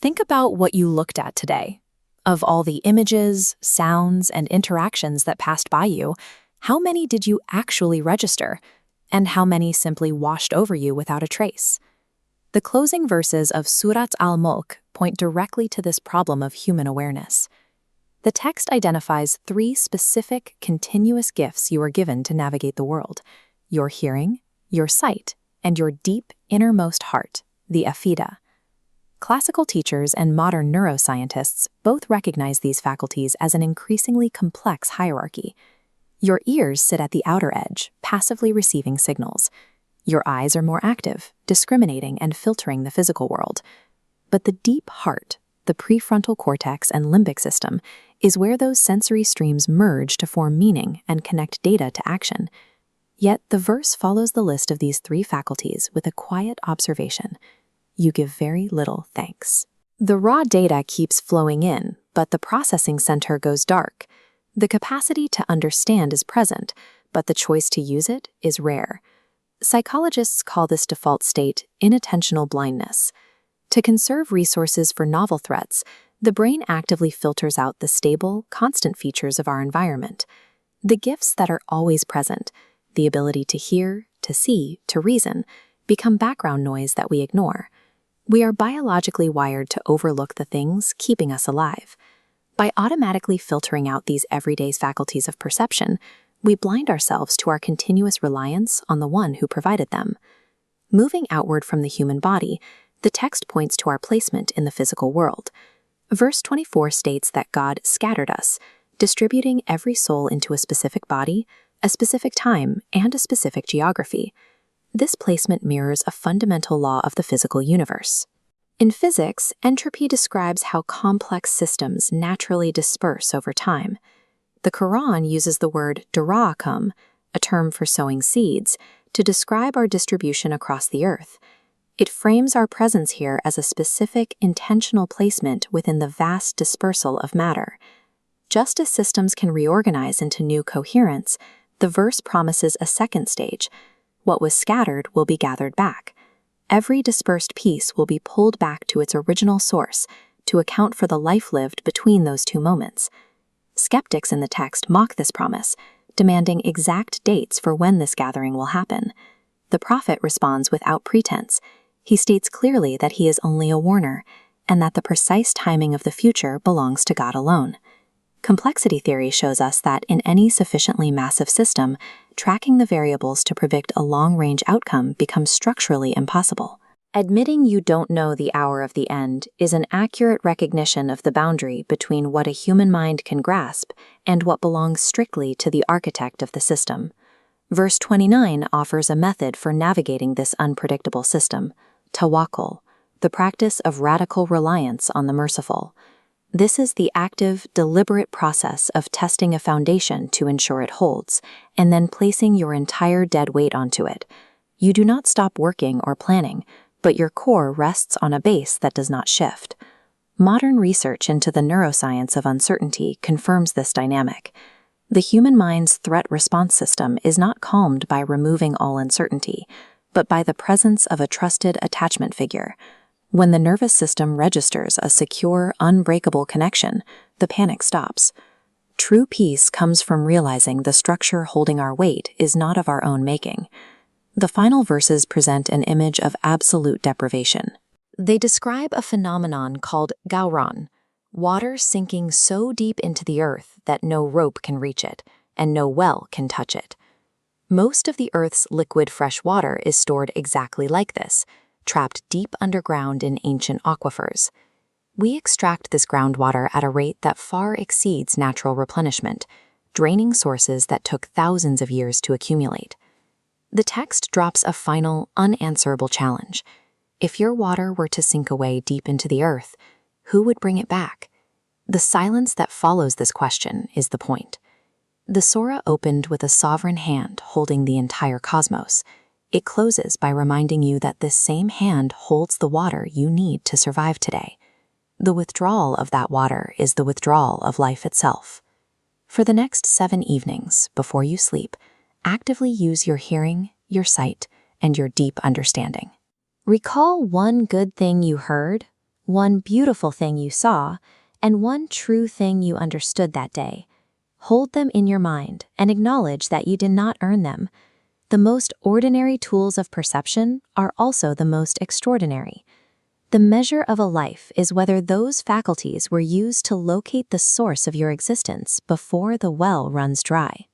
Think about what you looked at today. Of all the images, sounds, and interactions that passed by you, how many did you actually register? And how many simply washed over you without a trace? The closing verses of Sūrat al-Mulk point directly to this problem of human awareness. The text identifies 3 specific, continuous gifts you are given to navigate the world: your hearing, your sight, and your deep, innermost heart, the afida. Classical teachers and modern neuroscientists both recognize these faculties as an increasingly complex hierarchy. Your ears sit at the outer edge, passively receiving signals. Your eyes are more active, discriminating and filtering the physical world. But the deep heart, the prefrontal cortex and limbic system, is where those sensory streams merge to form meaning and connect data to action. Yet the verse follows the list of these 3 faculties with a quiet observation: you give very little thanks. The raw data keeps flowing in, but the processing center goes dark. The capacity to understand is present, but the choice to use it is rare. Psychologists call this default state inattentional blindness. To conserve resources for novel threats, the brain actively filters out the stable, constant features of our environment. The gifts that are always present, the ability to hear, to see, to reason, become background noise that we ignore. We are biologically wired to overlook the things keeping us alive. By automatically filtering out these everyday faculties of perception, we blind ourselves to our continuous reliance on the one who provided them. Moving outward from the human body, the text points to our placement in the physical world. Verse 24 states that God scattered us, distributing every soul into a specific body, a specific time, and a specific geography. This placement mirrors a fundamental law of the physical universe. In physics, entropy describes how complex systems naturally disperse over time. The Quran uses the word dara'akum, a term for sowing seeds, to describe our distribution across the earth. It frames our presence here as a specific, intentional placement within the vast dispersal of matter. Just as systems can reorganize into new coherence, the verse promises a second stage. What was scattered will be gathered back. Every dispersed piece will be pulled back to its original source to account for the life lived between those 2 moments. Skeptics in the text mock this promise, demanding exact dates for when this gathering will happen. The prophet responds without pretense. He states clearly that he is only a warner, and that the precise timing of the future belongs to God alone. Complexity theory shows us that in any sufficiently massive system, tracking the variables to predict a long-range outcome becomes structurally impossible. Admitting you don't know the hour of the end is an accurate recognition of the boundary between what a human mind can grasp and what belongs strictly to the architect of the system. Verse 29 offers a method for navigating this unpredictable system: tawakkul, the practice of radical reliance on the merciful. This is the active, deliberate process of testing a foundation to ensure it holds, and then placing your entire dead weight onto it. You do not stop working or planning, but your core rests on a base that does not shift. Modern research into the neuroscience of uncertainty confirms this dynamic. The human mind's threat response system is not calmed by removing all uncertainty, but by the presence of a trusted attachment figure. When the nervous system registers a secure, unbreakable connection, the panic stops. True peace comes from realizing the structure holding our weight is not of our own making. The final verses present an image of absolute deprivation. They describe a phenomenon called gauran, water sinking so deep into the earth that no rope can reach it, and no well can touch it. Most of the Earth's liquid fresh water is stored exactly like this, trapped deep underground in ancient aquifers. We extract this groundwater at a rate that far exceeds natural replenishment, draining sources that took thousands of years to accumulate. The text drops a final, unanswerable challenge. If your water were to sink away deep into the earth, who would bring it back? The silence that follows this question is the point. The Sūra opened with a sovereign hand holding the entire cosmos. It closes by reminding you that this same hand holds the water you need to survive today. The withdrawal of that water is the withdrawal of life itself. For the next 7 evenings, before you sleep, actively use your hearing, your sight, and your deep understanding. Recall one good thing you heard, one beautiful thing you saw, and one true thing you understood that day. Hold them in your mind and acknowledge that you did not earn them. The most ordinary tools of perception are also the most extraordinary. The measure of a life is whether those faculties were used to locate the source of your existence before the well runs dry.